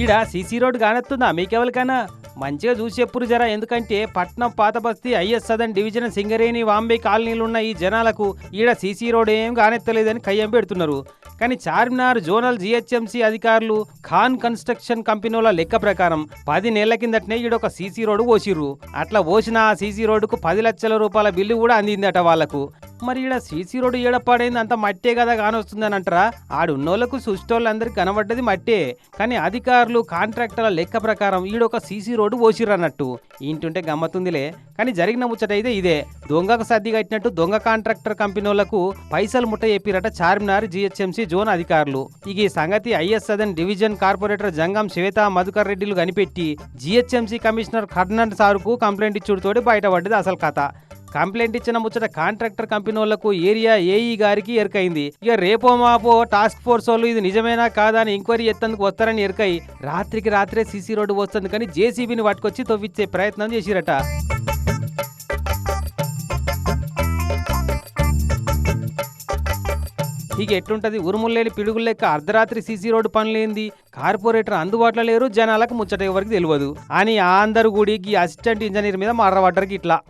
ఈడ CC road కానొస్తుందా మీకెవరికైనా? మంచిగా చూసి చెప్పురు జరా, ఎందుకంటే పట్నం పాత బస్తీ ఐఎస్ సదన్ డివిజన్ సింగరేణి వాంబే కాలనీలున్న ఈ జనాలకు ఈడ సీసీ రోడ్ ఏం కానెత్తలేదని కయ్యం పెడుతున్నారు. కానీ చార్మినార్ జోనల్ జిహెచ్ఎంసీ అధికారులు ఖాన్ కన్స్ట్రక్షన్ కంపెనీల లెక్క ప్రకారం 10 నెలల కిందటనే ఈడొక సీసీ రోడ్డు పోసిర్రు. అట్లా పోసిన ఆ సీసీ రోడ్డుకు 10 లక్షల రూపాయల బిల్లు కూడా అందిందట వాళ్లకు. మరి ఈడ సీసీ రోడ్డు ఏడపాడైంది, అంత మట్టే కదా కానొస్తుందని అంటారా? ఆడున్నోళ్లకు సుష్టోళ్ళందరికీ కనబడ్డది మట్టే. కానీ అధికారులు కాంట్రాక్టర్ల లెక్క ప్రకారం ఈడొక సీసీ రోడ్డు పోసిర్రు అన్నట్టు. ఇంటుంటే గమ్మతుందిలే. కానీ జరిగిన ముచ్చట అయితే ఇదే. దొంగకు సర్ది కట్టినట్టు దొంగ కాంట్రాక్టర్ కంపెనీలకు పైసలు ముట్ట చెప్పిరట చార్మినార్ జిహెచ్ఎంసీ జోన్ అధికారులు. ఇక ఈ సంగతి ఐఎస్ సదన్ డివిజన్ కార్పొరేటర్ జంగం శ్వేత మధుకర్ రెడ్డిలు కనిపెట్టి జిహెచ్ఎంసీ కమిషనర్ ఖర్నంట్ సార్కు కంప్లైంట్ ఇచ్చుడుతోటి బయటపడ్డది అసలు కథ. కంప్లైంట్ ఇచ్చిన ముచ్చట కాంట్రాక్టర్ కంపెనీలకు ఏరియా ఏఈ గారికి ఎరకైంది. ఇక రేపో మాపో టాస్క్ ఫోర్స్ వాళ్ళు ఇది నిజమేనా కాదా అని ఎంక్వైరీ ఎత్తేందుకు వస్తారని ఎరకై రాత్రికి రాత్రే సీసీ రోడ్డు వస్తుంది కానీ జేసీబీని పట్టుకొచ్చి తవ్విచ్చే ప్రయత్నం చేసిరట. ఇక ఎట్లుంటది, ఉరుముల్లేని పిడుగులు లెక్క అర్ధరాత్రి సీసీ రోడ్డు పనులేంది, కార్పొరేటర్ అందుబాటులో లేరు, జనాలకు ముచ్చట ఎవరికి తెలియదు అని అందరు కూడి అసిస్టెంట్ ఇంజనీర్ మీద మర్రబడ్డరికి ఇట్లా.